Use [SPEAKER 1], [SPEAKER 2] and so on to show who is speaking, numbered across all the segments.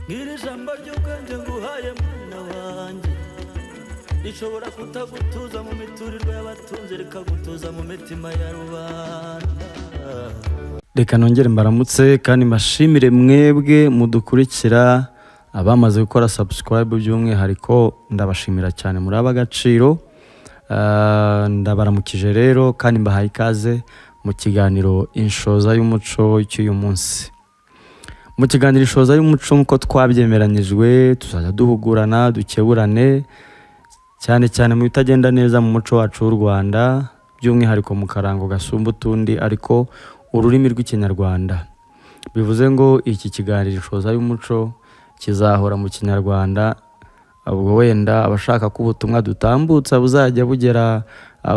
[SPEAKER 1] ngiri ijambo ry'ubwenge nguhaye mwana wanjye rishobora kutagutuza mu miturirwa y'abatunzi rikagutuza mu mitima ya rubanda. Reka nongere mbaramutse kandi mbashimire mwebwe mudukurikira abamaze gukora subscribe by'umwihariko ndabashimira cyane muri ab'agaciro. Ndabaramukije rero kandi mbahaye ikaze mu kiganiro inshoza y'umuco cy'uyu munsi. Mu kiganiro inshoza y'umuco nk'uko twabyemeranyijwe tuzajya duhugurana dukeburane cyane cyane mu bitagenda neza mu muco wacu w'u Rwanda, by'umwihariko mu karango gasumba utundi ariko ururimi rw'ikinyarwanda. Bivuze ngo iki kiganiro inshoza y'umuco kizahora mu kinyarwanda, ubwo wenda abashaka ko ubutumwa dutambutsa buzajya bugera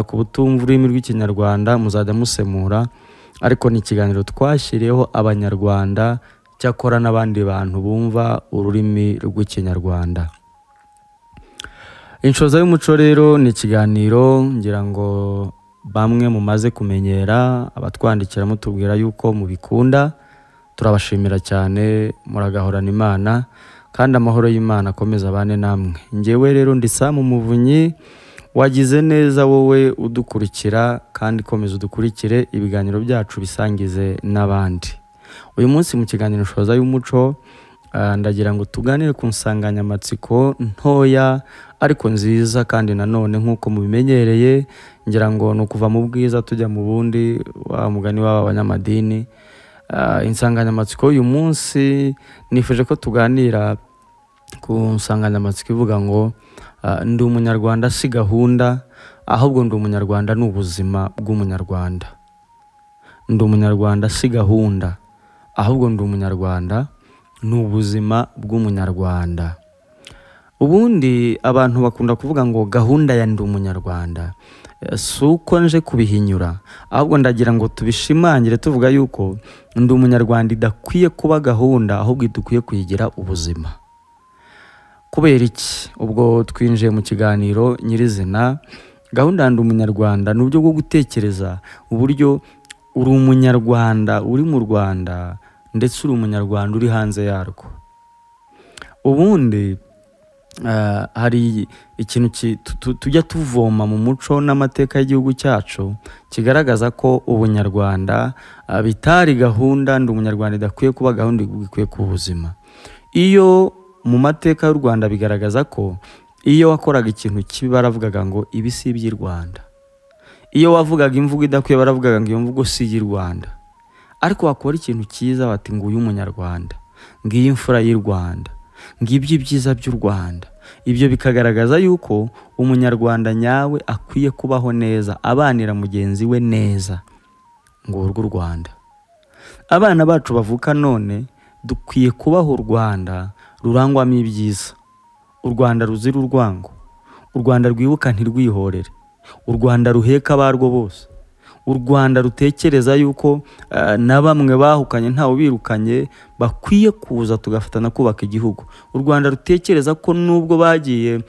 [SPEAKER 1] ku butumva ururimi rw'ikinyarwanda muzajya musemura, ariko ni ikiganiro twashyiriyeho abanyarwanda cyakora n'abandi bantu bumva ururimi rw'ikinyarwanda. Inshoza y'umuco rero ni ikiganiro ngira ngo bamwe mumaze kumenyera, abatwandikira mutubwira yuko mubikunda, turabashimira cyane, muragahorana Imana kandi amahoro y'Imana akomeza abane namwe. Njyewe rero ndi Sam Muvunyi, wagize neza wowe udukurikira kandi komeza udukurikire ibiganiro byacu bisangize n'abandi. Uyu munsi mu kiganiro inshoza y'umuco ndagira ngo tuganire ku nsanganyamatsiko ntoya ariko nziza kandi nanone nk'uko mubimenyereye, ngira ngo ni ukuva mu bwiza tujya mu bundi, wa mugani w'aba banyamadini. Insanganyamatsiko y'uyu munsi nifuje ko tuganira ku nsanganyamatsiko ivuga ngo ndi umunyarwanda si gahunda, ahubwo ndi umunyarwanda ni ubuzima bw'umunyarwanda. Ndi umunyarwanda si gahunda, ahubwo ndi umunyarwanda ni ubuzima bw'umunyarwanda. Ubundi abantu bakunda kuvuga ngo gahunda ya ndi umunyarwanda, si uko nje kubihinyura, ahubwo ndagira ngo tubishimangire tuvuga yuko ndi umunyarwanda idakwiye kuba gahunda, ahubwo dukwiye kuyigira ubuzima. Kubera iki? Ubwo twinjiye mu kiganiro nyirizina. Gahunda ya ndi umunyarwanda ni uburyo bwo gutekereza uburyo uri umunyarwanda uri mu Rwanda ndetse uri umunyarwanda uri hanze yarwo. Ubundi hari ikintu tujya tuvoma mu muco n'amateka y'igihugu cyacu kigaragaza ko ubunyarwanda bitari gahunda, ndi umunyarwanda idakwiye kuba gahunda, ikwiye kuba ubuzima. Iyo mu mateka y'u Rwanda bigaragaza ko iyo wakoraga ikintu kibi baravugaga ngo ibi si iby'i Rwanda. Iyo wavugaga imvugo idakwiye baravugaga ngo iyo mvugo si iy'i Rwanda. Ariko wakora ikintu cyiza bati ngo uyu umunyarwanda, ngiyi imfura y'u Rwanda, ngibyo ibyiza by'u Rwanda. Ibyo bikagaragaza yuko umunyarwanda nyawe akwiye kubaho neza, abanira mugenzi we neza, ngo urwo Rwanda. Abana bacu bavuka none dukwiye kubaho u Rwanda rurangwamo ibyiza, u Rwanda ruzira urwango, u Rwanda rwibuka ntirwihorere, u Rwanda ruheka abarwo bose, u Rwanda rutekereza yuko na bamwe bahukanye ntawe birukanye bakwiye kuza tugafatana kubaka igihugu. U Rwanda rutekereza ko nubwo bagiye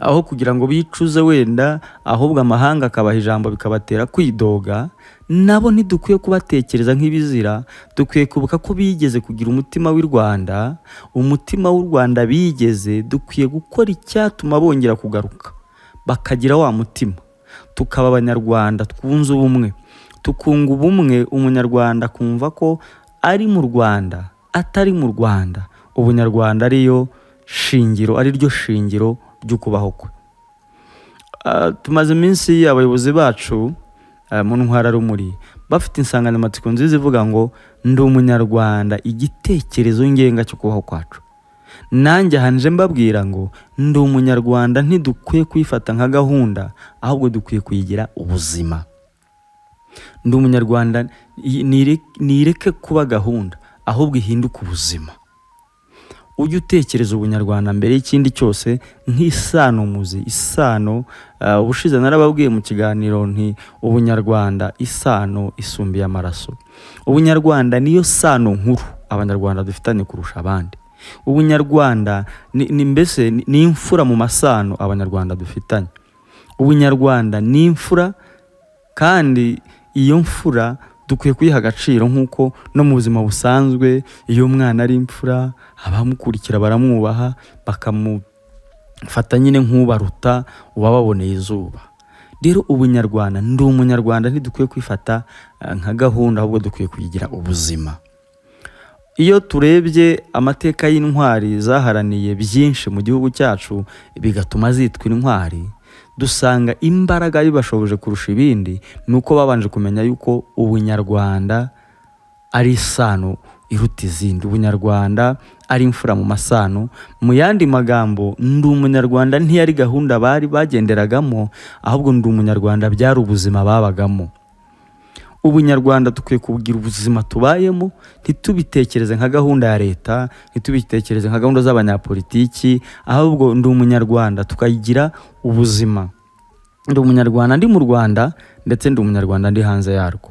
[SPEAKER 1] aho kugira ngo bicuze wenda, ahubwo amahanga akabaha ijambo bikabatera kwidoga, nabo ntidukwiye kubatekereza nk'ibizira. Dukwiye kubuka ko bigeze kugira umutima w'i Rwanda, umutima w'u Rwanda bigeze. Dukwiye gukora icyatuma bongera kugaruka bakagira wa mutima, tukaba abanyarwanda twunze ubumwe, tukunga ubumwe. Umunyarwanda kumva ko ari mu Rwanda atari mu Rwanda, ubunyarwanda ariyo shingiro, ari ryo shingiro ry'ukubaho kwe. Tumaze iminsi abayobozi bacu mu ntwararumuri bafite insanganyamatsiko nziza ivuga ngo ndi umunyarwanda igitekerezo ngenga cyo kubaho kwacu. Nanjye hanje mbabwira ngo ndi umunyarwanda ntidukwiye kuyifata nka gahunda, ahubwo dukwiye kuyigira ubuzima. Ndi umunyarwanda nireke kuba gahunda, ahubwo ihinduke ubuzima. Ujye utekereza ubunyarwanda mbere y'ikindi cyose nk'isano muzi, isano. Ubushize narababwiye mu kiganiro nti ubunyarwanda isano isumbiye amaraso. Ubunyarwanda niyo sano nkuru abanyarwanda dufitanye kurusha abandi. Ubunyarwanda ni mbese ni imfura mu masano abanyarwanda dufitanye. Ubunyarwanda ni imfura, kandi iyo mfura dukwiye kuyiha agaciro nk'uko no mu buzima busanzwe iyo umwana ari imfura abamukurikira baramwubaha bakamufata nyine nk'ubaruta uwababoneye izuba. Rero ubunyarwanda, ndi umunyarwanda ntidukwiye kwifata nka gahunda, ahubwo dukwiye kuyigira ubuzima. Iyo turebye amateka y'intwari zaharaniye byinshi mu gihugu cyacu bigatuma zitwa intwari, dusanga imbaraga bibashoboje kurusha ibindi ni uko babanje kumenya yuko ubunyarwanda ari isano iruta izindi, ubunyarwanda ari imfura mu masano. Mu yandi magambo, ndi umunyarwanda ntiyari gahunda bari bagenderagamo, ahubwo ndi umunyarwanda byari ubuzima babagamo. Ubunyarwanda dukwiye kubugira ubuzima tubayemo, ntitubitekereze nka gahunda ya leta, ntitubitekereze nka gahunda z'abanyapolitiki, ahubwo ndi umunyarwanda tukayigira ubuzima. Ndi umunyarwanda ndi mu Rwanda ndetse ndi umunyarwanda ndi hanze yarwo.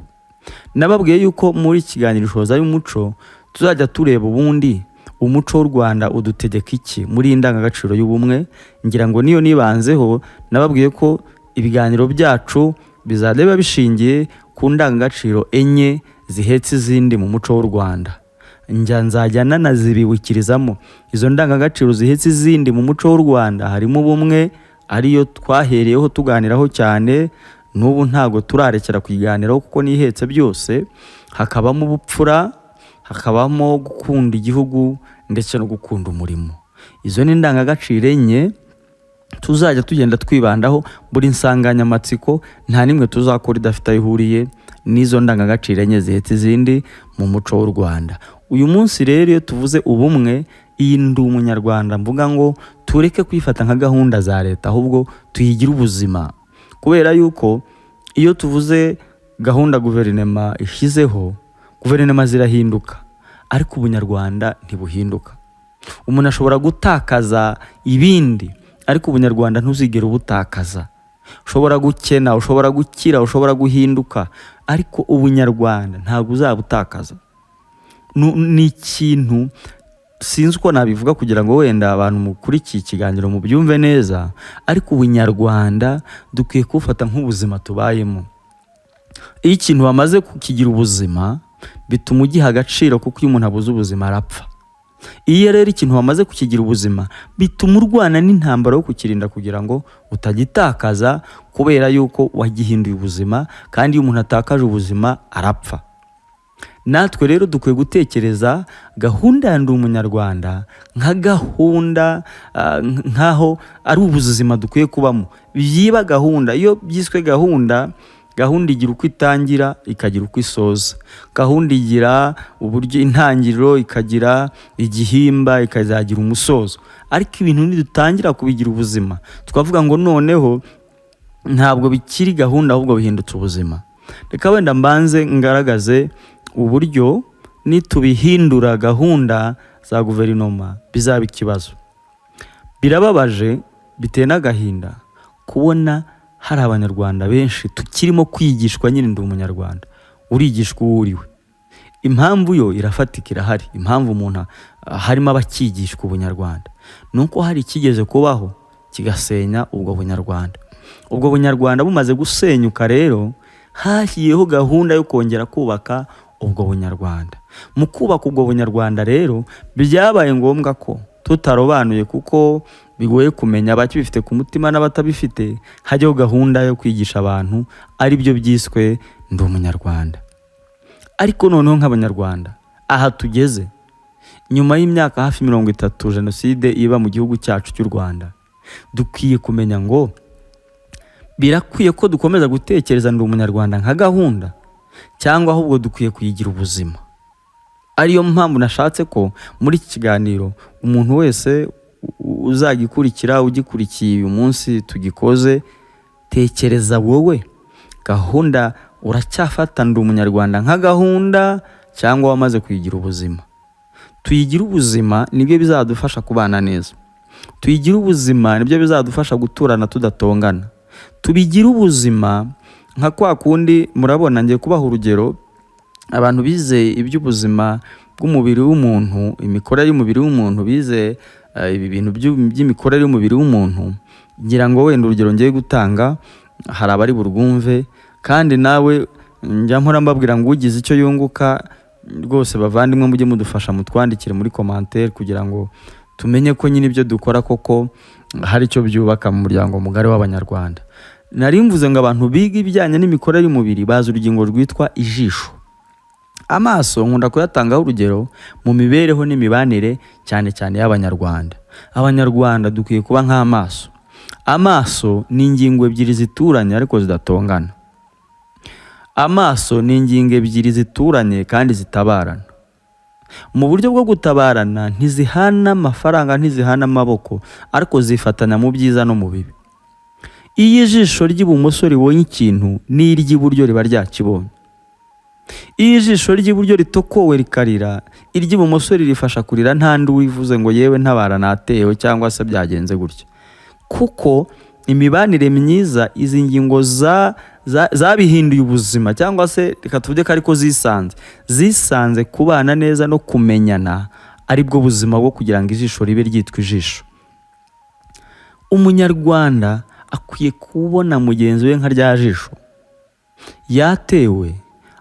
[SPEAKER 1] Nababwiye yuko muri kiganiro Ishoza y'umuco tuzajya tureba ubundi umuco w'u Rwanda udutegeka iki muri indangagaciro y'ubumwe. Ngira ngo niyo nibanzeho, nababwiye ko ibiganiro byacu bizajya bishingiye ku ndangagaciro enye zihetse izindi mu muco w'u Rwanda. Nzajya nanazibiwikirizamo. Izo ndangagaciro zihetse izindi mu muco w'u Rwanda harimo ubumwe, ariyo twahereyeho tuganiraho cyane, n'ubu ntago turarekera kuyiganiraho kuko nihetse byose. Hakabamo ubupfura, hakabamo gukunda igihugu ndetse no gukunda umurimo. Izo ni indangagaciro enye tuzajya tugenda twibandaho buri nsanganyamatsiko, nta nimwe tuzakora idafite aho ihuriye n'izo ndangagaciro enye zihetse izindi mu muco w'u Rwanda. Uyu munsi rero iyo tuvuze ubumwe, iyi ndi umunyarwanda mvuga ngo tureke kwifata nka gahunda za leta, ahubwo tuyigire ubuzima. Kubera yuko iyo tuvuze gahunda guverinoma ishyizeho, guverinoma zirahinduka ariko ubunyarwanda ntibuhinduka. Umuntu ashobora gutakaza ibindi ariko ubunyarwanda ntuzigera ubutakaza. Ushobora gukena, ushobora gukira, ushobora guhinduka, ariko ubunyarwanda ntabwo uzabutakaza. Ni ikintu sinzi uko nabivuga kugira ngo wenda abantu mukurikiye ikiganiro mubyumve neza, ariko ubunyarwanda dukwiye kufata nk'ubuzima tubayemo. Iyo ikintu bamaze kukigira ubuzima bituma ugiha agaciro, kuko iyo umuntu abuze ubuzima arapfa. Iyo rero ikintu wamaze kukigira ubuzima bituma urwana n'intambara yo kukirinda kugira ngo utagitakaza, kubera yuko wagihinduye ubuzima, kandi iyo umuntu atakaje ubuzima arapfa. Natwe rero dukwiye gutekereza gahunda ya ndi umunyarwanda nka gahunda nkaho ari ubuzima dukwiye kubamo. Byiba gahunda, iyo byiswe gahunda igira uko itangira ikagira uko isoza. Gahunda igira uburyo intangiriro, ikagira igihimba, ikazagira umusozo. Ariko ibintu nidutangira kubigira ubuzima, twavuga ngo noneho ntabwo bikiri gahunda ahubwo bihindutse ubuzima. Reka wenda mbanze ngaragaze uburyo nitubihindura gahunda za guverinoma bizaba ikibazo. Birababaje, biteye n'agahinda kubona hari abanyarwanda benshi tukirimo kwigishwa nyine ndi umunyarwanda. Urigishwa uwo uriwe. Impamvu yo irafatika, irahari. Impamvu umuntu harimo abakigishwa ubunyarwanda nuko hari ikigeze kubaho kigasenya ubwo bunyarwanda. Ubwo bunyarwanda bumaze gusenyuka rero, hashyiriyeho gahunda yo kongera kubaka ubwo bunyarwanda. Mu kubaka ubwo bunyarwanda rero byabaye ngombwa ko tutarobanuye, kuko bigoye kumenya abakibifite ku mutima n'abatabifite, hajyaho gahunda yo kwigisha abantu ari byo byiswe ndi umunyarwanda. Ariko noneho nk'abanyarwanda aha tugeze, nyuma y'imyaka hafi 30 jenoside iba mu gihugu cyacu cy'u Rwanda, dukwiye kumenya ngo birakwiye ko dukomeza gutekereza ndi umunyarwanda nka gahunda, cyangwa ahubwo dukwiye kuyigira ubuzima. Ariyo mpamvu nashatse ko muri iki kiganiro umuntu wese uzagikurikira, ugikurikiye uyu munsi tugikoze, tekereza wowe gahunda uracyafata ndi umunyarwanda nka gahunda, cyangwa wamaze kuyigira ubuzima. Tuyigira ubuzima nibyo bizadufasha kubana neza. Tuyigira ubuzima nibyo bizadufasha guturana tudatongana. Tubigira ubuzima nka kwa kundi, murabona ngiye kubaha urugero, abantu bize iby'ubuzima bw'umubiri w'umuntu, imikorere y'umubiri w'umuntu, bize ibi bintu by'imikorere y'umubiri w'umuntu, ngira ngo wenda urugero ngiye gutanga hari abari burwumve, kandi nawe njya mpora mbabwira ngo ugize icyo yunguka rwose bavandimwe mujye mudufasha mutwandikire muri commentaire kugira ngo tumenye ko nyine ibyo dukora koko hari icyo byubaka mu muryango mugari w'abanyarwanda. Nari mvuze ngo abantu biga ibijyanye n'imikorere y'umubiri bazi urugingo rwitwa ijisho. Amaso nkunda kuyatangaho urugero mu mibereho n'imibanire cyane cyane y'abanyarwanda. Abanyarwanda dukwiye kuba nk'amaso. Amaso ni ingingo ebyiri zituranye ariko zidatongana. Amaso ni ingingo ebyiri zituranye kandi zitabarana. Mu buryo bwo gutabarana ntizihana amafaranga, ntizihana amaboko, ariko zifatanya mu byiza no mu bibi. Iyo ijisho ry'ibumoso ribonye ikintu n'iry'iburyo riba ryakibonye. Iyo ijisho ry'iburyo ritokowe rikarira, iry'ibumoso ririfasha kurira nta nduru ivuze ngo yewe ntabara natewe cyangwa se byagenze gutya. Kuko imibanire myiza izi ngingo zabihinduye ubuzima, cyangwa se reka tuvuge ko ariko zisanze kubana neza no kumenyana aribwo buzima bwo kugira ngo ijisho ribe ryitwa ijisho. Umunyarwanda akwiye kubona mugenzi we nka rya jisho. Yatewe,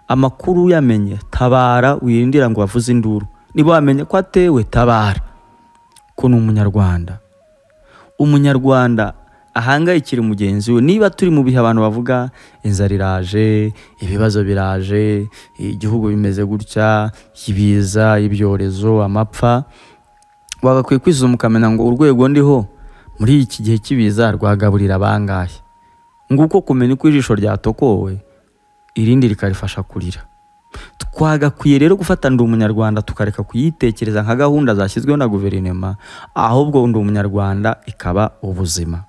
[SPEAKER 1] amakuru yamenye, tabara, wirindira ngo bavuze induru. Niba wamenye ko atewe, tabara. Ko ni umunyarwanda. Umunyarwanda ahangayikira mugenzi we. Niba turi mu bihe abantu bavuga inzara iraje, ibibazo biraje, igihugu bimeze gutya, ibiza, ibyorezo, amapfa, bagakwiye kwisuzuma ukamenya ngo urwego ndiho muri iki gihe cy'ibiza rwagaburira bangahe. Nguko kumenya uko ijisho ryatokowe irindi rikarifasha kurira. Twagakwiye rero gufata ndi umunyarwanda tukareka kuyitekereza nka gahunda zashyizweho na guverinoma, ahubwo ndi umunyarwanda ikaba ubuzima.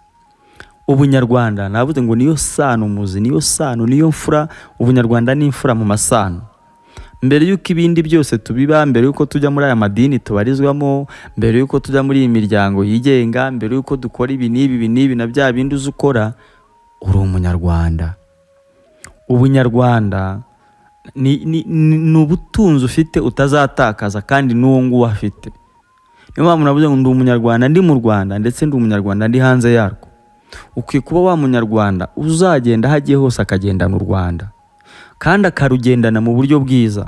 [SPEAKER 1] Ubunyarwanda navuze ngo niyo sano muzi, niyo sano, niyo mfura. Ubunyarwanda ni imfura mu masano. Mbere yuko ibindi byose tubiba, mbere yuko tujya muri aya madini tubarizwamo, mbere yuko tujya muri iyi miryango yigenga, mbere yuko dukora ibi n'ibi na bya bindi uzi ukora, uri umunyarwanda. Ubunyarwanda ni ubutunzi ufite utazatakaza kandi n'uwo nguwo afite. Niyo mpamvu navuze ngo ndi umunyarwanda ndi mu Rwanda ndetse ndi umunyarwanda ndi hanze yarwo. Ukwiye kuba wa munyarwanda uzagenda hagiye hose akagendana u Rwanda kandi akarugendana mu buryo bwiza.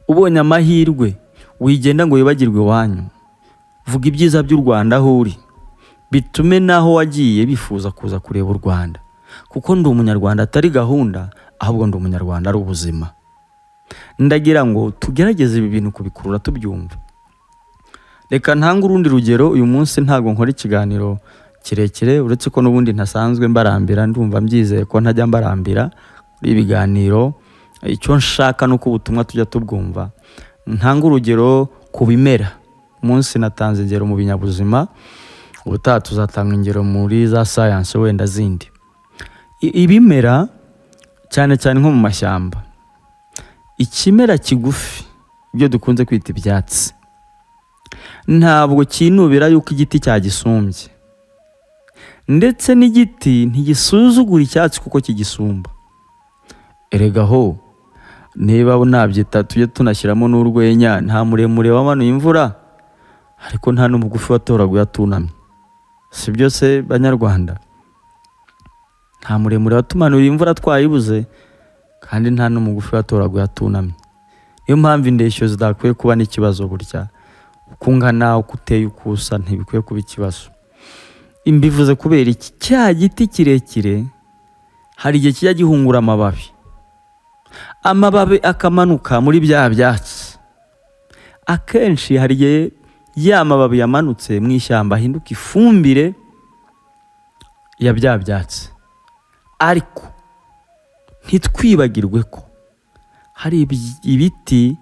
[SPEAKER 1] Ubonye amahirwe wigenda ngo wibagirwe wanyu. Vuga ibyiza by'u Rwanda aho uri, bitume naho wagiye bifuza kuza kureba u Rwanda. Kuko ndi umunyarwanda atari gahunda, ahubwo ndi umunyarwanda ari ubuzima. Ndagira ngo tugerageze ibi bintu kubikurura tubyumva. Reka ntange urundi rugero. Uyu munsi ntago nkora ikiganiro kirekire, uretse ko n'ubundi ntasanzwe mbarambira. Ndumva mbyizeye ko ntajya mbarambira muri ibiganiro. Icyo nshaka nuko ubutumwa tujya tubwumva. Ntange urugero ku bimera. Umunsi natanze ingero mu binyabuzima, ubutaha tuzatanga ingero muri za science wenda zindi. Ibimera cyane cyane nko mu mashyamba, ikimera kigufi, ibyo dukunze kwita ibyatsi, ntabwo kinubira yuko igiti cyagisumbye, ndetse n'igiti ntigisuzugura icyatsi kuko kigisumba. Erega ho niba nabyita tujye tunashyiramo n'urwenya, nta muremure wamanuye imvura ariko nta n'umugufi watoraguye atunamye. Si byo se banyarwanda? Nta muremure watumanuriye imvura twayibuze kandi nta n'umugufi watoraguye atunamye. Niyo mpamvu indeshyo zidakwiye kuba n'ikibazo. Burya uko ungana, uko uteye, uko usa ntibikwiye kuba ikibazo. Imbivuze kubera iki? Cya giti kirekire hari igihe kijya gihungura amababi akamanuka muri bya byatsi. Akenshi hari igihe ya mababi yamanutse mu ishyamba ahinduka ifumbire ya bya byatsi. Ariko ntitwibagirwe ko hari ibiti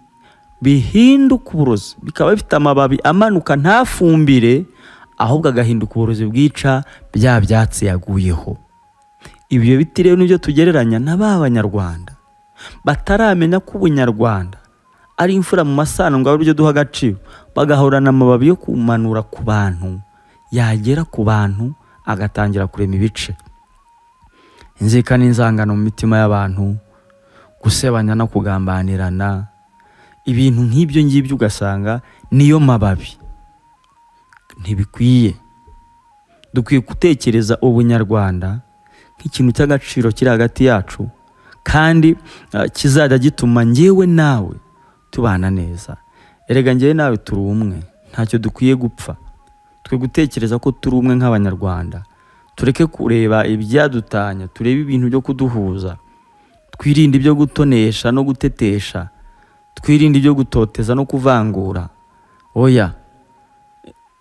[SPEAKER 1] bihinduka uburozi, bikaba bifite amababi amanuka nta fumbire, ahubwo agahinduka uburozi bwica bya byatsi yaguyeho. Ibyo biti rero nibyo tugereranya na ba banyarwanda bataramenya ko ubunyarwanda ari imfura mu masano ngo aburyo duha agaciro, bagahorana amababi yo kumanura ku bantu, yagera ku bantu agatangira kurema ibice, inzika n'inzangano mu mitima y'abantu, gusebanya no kugambanirana. Ibintu nk'ibyo ngibyo ugasanga niyo mababi. Ntibikwiye. Dukwiye gutekereza ubunyarwanda nk'ikintu cy'agaciro kiri hagati yacu kandi kizajya gituma njyewe nawe tubana neza. Erega njyewe nawe turi umwe, ntacyo dukwiye gupfa. Twe gutekereza ko turi umwe nk'abanyarwanda, tureke kureba ibyadutanya, turebe ibintu byo kuduhuza. Twirinde ibyo gutonesha no gutetesha, twirinde ibyo gutoteza no kuvangura. Oya,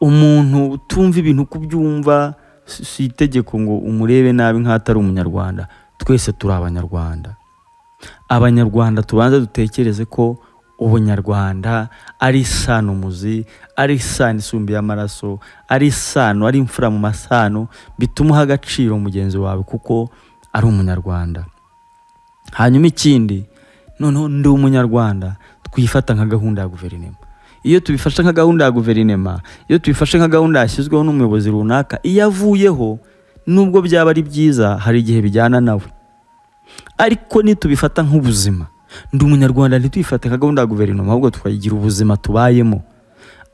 [SPEAKER 1] umuntu utumva ibintu kubyumva si itegeko ngo umurebe nabi nk'atari umunyarwanda. Twese turi abanyarwanda. Abanyarwanda tubanza dutekereze ko ubunyarwanda ari isano muzi, ari isano isumbiye amaraso, ari isano, ari imfura mu masano, bituma uha agaciro mugenzi wawe kuko ari umunyarwanda. Hanyuma ikindi, noneho ndi umunyarwanda, twifata nka gahunda ya guverinoma. Iyo tubifashe nka gahunda ya guverinoma, iyo tubifashe nka gahunda yashyizweho n'umuyobozi runaka, iyo avuyeho nubwo byaba ari byiza, hari igihe bijyana nawe. Ariko nitubifata nk'ubuzima, ndi umunyarwanda, ntitubifate nka gahunda ya guverinoma, ahubwo twayigira ubuzima tubayemo.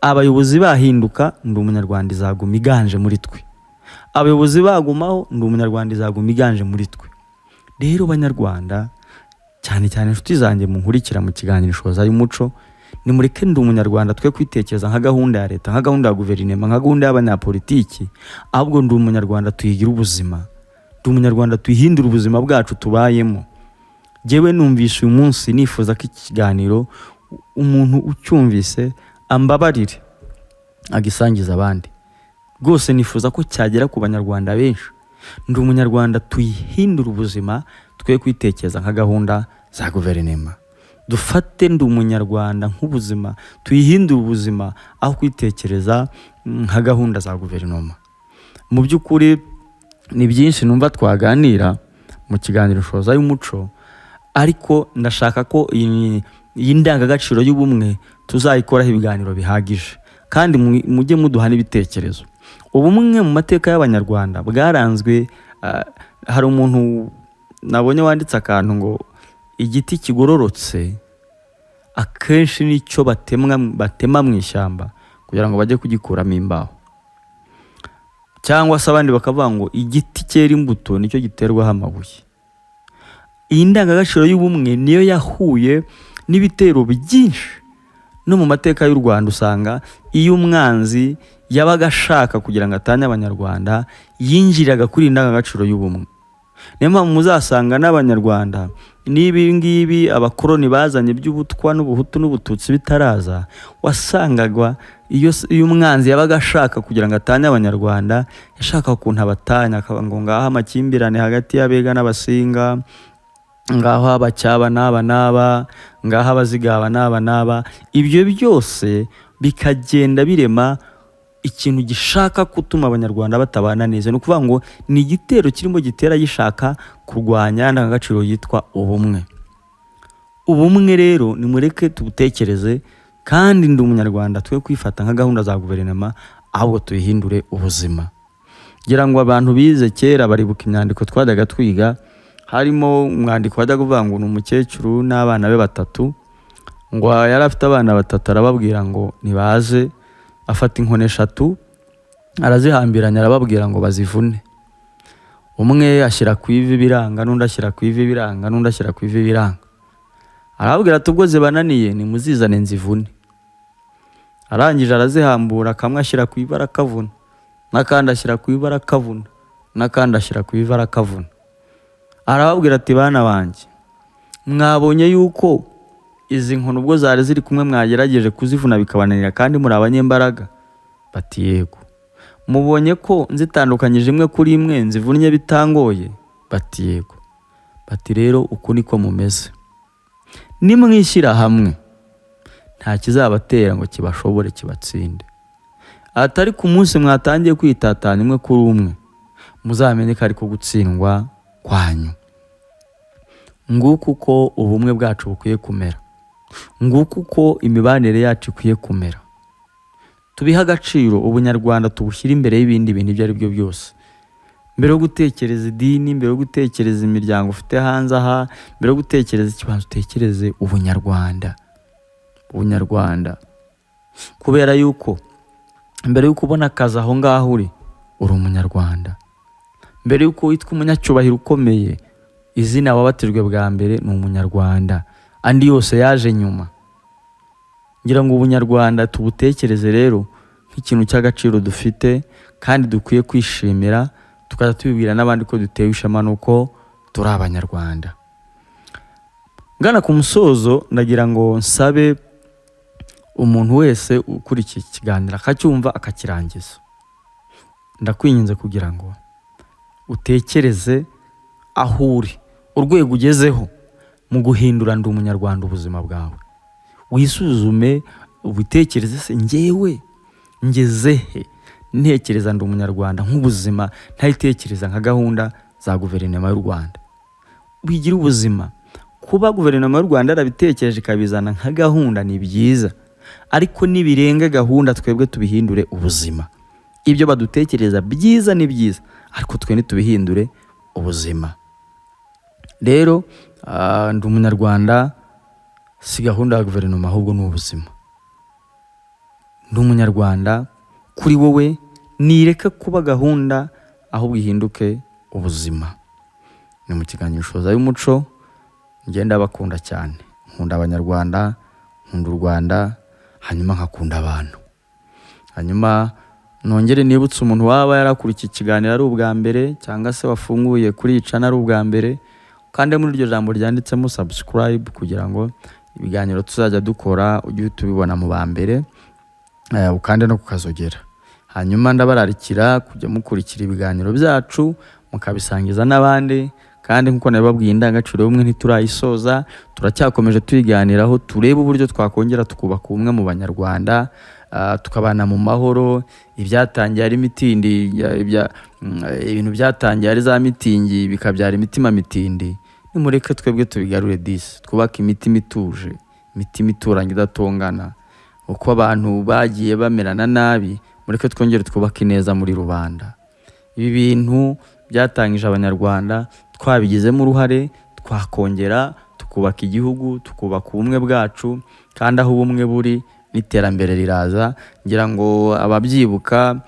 [SPEAKER 1] Abayobozi bahinduka, ndi umunyarwanda izaguma iganje muri twe. Abayobozi bagumaho, ndi umunyarwanda izaguma iganje muri twe. Rero banyarwanda, cyane cyane inshuti zanjye munkurikira mu kiganiro Shoza y'umuco, nimureke ndi umunyarwanda twe kwitekereza nka gahunda ya leta, nka gahunda ya guverinoma, nka gahunda y'abanyapolitiki, ahubwo ndi umunyarwanda tuyigira ubuzima. Ndi umunyarwanda tuyihindura ubuzima bwacu tubayemo. Jewe numvishe uyu munsi nifuza ko ikiganiro umuntu ucyumvise ambabarire agisangiza abandi. Rwose nifuza ko cyagera ku banyarwanda benshi. Ndi umunyarwanda tuyihindura ubuzima twe kwitekereza nka gahunda za guverinoma. Dufate ndi umunyarwanda nk'ubuzima, tuyihindura ubuzima aho kwitekereza nka gahunda za guverinoma. Mu by'ukuri ni byinshi numva twaganira mu kiganiro Shoza y'umuco, ariko ndashaka ko iyi ndangagaciro y'ubumwe tuzayikoraho ibiganiro bihagije, kandi mujye muduha n'ibitekerezo. Ubumwe mu mateka y'abanyarwanda bwaranzwe, hari umuntu nabonye wanditse akantu ngo igiti kigororotse akenshi nicyo batema mu ishyamba kugira ngo bajye kugikuramo imbaho. Cyangwa se abandi bakavuga ngo igiti cyera imbuto nicyo giterwaho amabuye. Iyi ndangagaciro y'ubumwe niyo yahuye n'ibitero byinshi. No mu mateka y'u Rwanda usanga iyo umwanzi yabaga ashaka kugira ngo atanye abanyarwanda, yinjiraga kuri iyi ndangagaciro y'ubumwe. Niyo mpamvu muzasanga n'abanyarwanda n'ibi ngibi abakoroni bazanye by'ubutwa n'ubuhutu n'ubututsi bitaraza, wasangagwa iyo umwanzi yabaga ashaka kugira ngo atanye abanyarwanda, yashaka ukuntu abatanya, akaba ngo ngaho amakimbirane hagati y'Abega n'Abasinga, ngaho Abacyaba n'aba, ngaho Abazigaba n'aba. Ibyo byose bikagenda birema ikintu gishaka gutuma abanyarwanda batabana neza. Ni ukuvuga ngo ni igitero kirimo gitera gishaka kurwanya ndangagaciro yitwa ubumwe. Ubumwe rero nimureke tubutekereze, kandi ndi umunyarwanda twe kwifata nka gahunda za guverinoma, ahubwo tuyihindure ubuzima. Ngira ngo abantu bize kera baribuka imyandiko twajyaga twiga, harimo umwandiko wajyaga uvuga ngo ni umukecuru n'abana be 3, ngo yari afite abana 3, arababwira ngo nibaze, afata inkoni 3 arazihambiranya, arababwira ngo bazivune. Umwe ashyira ku ivi biranga, n'undi ashyira ku ivi biranga, n'undi ashyira ku ivi biranga. Arababwira ati ubwo zibananiye nimuzizane nzivune. Arangije arazihambura, kamwe ashyira ku ivi arakavuna, n'akandi ashyira ku ivi arakavuna, n'akandi ashyira ku ivi arakavuna. Arababwira ati bana banjye, mwabonye yuko izi nkoni ubwo zari ziri kumwe mwagerageje kuzivuna bikabananira kandi muri abanyembaraga? Bati yego. Mubonye ko nzitandukanyije imwe kuri imwe nzivunnye bitangoye? Bati yego. Bati rero uku niko mumeze. Nimwishyira hamwe nta kizabatera ngo kibashobore kibatsinde. Atari ku munsi mwatangiye kwitatana imwe kuri umwe, muzamenye ko ariko gutsindwa kwanyu. Nguko uko ubumwe bwacu bukwiye kumera. Nguko uko imibanire yacu ikwiye kumera. Tubiha agaciro ubunyarwanda, tubushyira imbere y'ibindi bintu ibyo ari byo byose. Mbere yo gutekereza idini, mbere yo gutekereza imiryango ufite hanze aha, mbere yo gutekereza ikibanza utekereze ubunyarwanda. Ubunyarwanda. Kubera yuko mbere yuko ubona akazi aho ngaho uri umunyarwanda. Mbere yuko witwa umunyacyubahiro ukomeye izina wabatijwe bwa mbere ni umunyarwanda, andi yose yaje nyuma. Ngira ngo ubunyarwanda tubutekereze rero nk'ikintu cy'agaciro dufite kandi dukwiye kwishimira, tukaza tubibwira n'abandi ko dutewe ishema nuko turi abanyarwanda. Ngana ku musozo, ndagira ngo nsabe umuntu wese ukurikiye ikiganiro akacyumva akakirangiza, ndakwinginze kugira ngo utekereze aho uri, urwego ugezeho mu guhindura ndi umunyarwanda ubuzima bwawe. Wisuzume ubitekereze, se njyewe ngeze he ntekereza ndi umunyarwanda nk'ubuzima, ntayitekereza nka gahunda za guverinoma y'u Rwanda. Wigira ubuzima, kuba guverinoma y'u Rwanda yarabitekereje ikabizana nka gahunda ni byiza, ariko nibirenga gahunda twebwe tubihindure ubuzima. Ibyo badutekereza byiza ni byiza, ariko twe ntitubihindure ubuzima. Rero ndi umunyarwanda si gahunda ya guverinoma, ahubwo ni ubuzima. Ndi umunyarwanda kuri wowe, nireke kuba gahunda ahubwo ihinduke ubuzima. Ni mu kiganiro Inshoza y'Umuco, ngenda bakunda cyane, nkunda abanyarwanda, nkunda u Rwanda, hanyuma nkakunda abantu. Hanyuma nongere nibutse umuntu waba yarakurikiye ikiganiro ari ubwa mbere, cyangwa se wafunguye kuri icana ari ubwa mbere, kandi muri iryo jambo ryanditsemo subscribe, kugira ngo ibiganiro tuzajya dukora ujye tubibona mu ba mbere, ukande no kukazogera. Hanyuma ndabararikira kujya mukurikira ibiganiro byacu mukabisangiza n'abandi, kandi nkuko nabibabwiye indangagaciro y'ubumwe ntiturayisoza, turacyakomeje tuyiganiraho, turebe uburyo twakongera tukubaka ubumwe mu banyarwanda, tukabana mu mahoro. Ibyatangiye ari mitindi, ibintu byatangiye ari za mitingi bikabyara imitima mitindi, nimureke twebwe tubigarure disi, twubake imitima ituje, imitima ituranye idatongana. Uko abantu bagiye bamerana nabi, mureke twongere twubake neza muri rubanda. Ibi bintu byatangije abanyarwanda, twabigizemo uruhare, twakongera tukubaka igihugu, tukubaka ubumwe bwacu, kandi aho ubumwe buri n'iterambere riraza. Ngira ngo ababyibuka,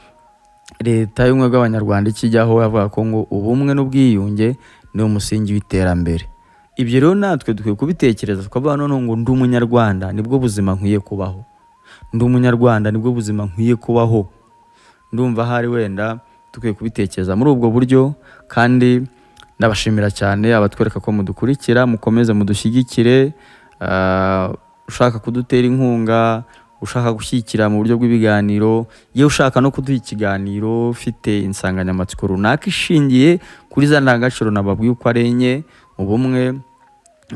[SPEAKER 1] leta y'ubumwe bw'abanyarwanda ikijyaho yavuga ko ngo ubumwe n'ubwiyunge ni umusingi w'iterambere. Ibyo rero natwe dukwiye kubitekereza, tukavuga none ngo ndi umunyarwanda nibwo buzima nkwiye kubaho, ndi umunyarwanda nibwo buzima nkwiye kubaho. Ndumva hari wenda dukwiye kubitekereza muri ubwo buryo, kandi ndabashimira cyane abatwereka ko mudukurikira, mukomeze mudushyigikire. Ushaka kudutera inkunga, ushaka gushyigikira mu buryo bw'ibiganiro, yewe ushaka no kuduha ikiganiro ufite insanganyamatsiko runaka ishingiye kuri za ndangagaciro nababwiye uko ari enye: ubumwe,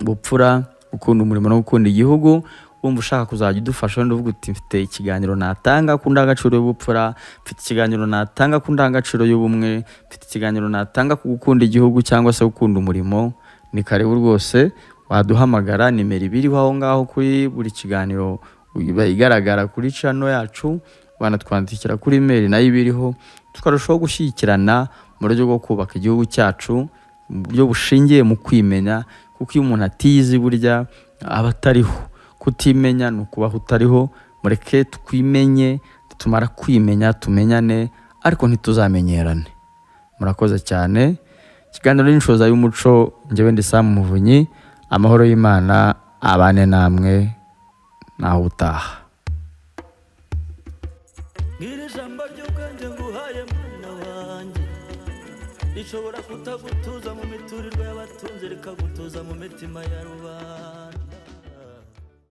[SPEAKER 1] ubupfura, gukunda umurimo no gukunda igihugu. Wumva ushaka kuzajya udufasha, wenda uvuga uti mfite ikiganiro natanga ku ndangagaciro y'ubupfura, mfite ikiganiro natanga ku ndangagaciro y'ubumwe, mfite ikiganiro natanga ku gukunda igihugu cyangwa se gukunda umurimo, ni karibu rwose. Waduhamagara, nimero ibiriho aho ngaho kuri buri kiganiro igaragara kuri channel yacu, banatwandikira kuri email nayo ibiriho, tukarushaho gushyigikirana mu buryo bwo kubaka igihugu cyacu mu buryo bushingiye mu kwimenya, kuko iyo umuntu atizi burya aba atariho. Kutimenya ni ukubaho utariho. Mureke twimenye, tumara kwimenya tumenyane, ariko ntituzamenyerane. Murakoze cyane. Ikiganiro n'Inshoza y'Umuco, njyewe ndi Sam Muvunyi. Amahoro y'Imana abane namwe, naho utaha.
[SPEAKER 2] Ngiri jambo ry'ubwenge nguhaye mwana wanjye, rishobora kutagutuza mu miturirwa y'abatunzi, rikagutuza mu mitima ya rubanda.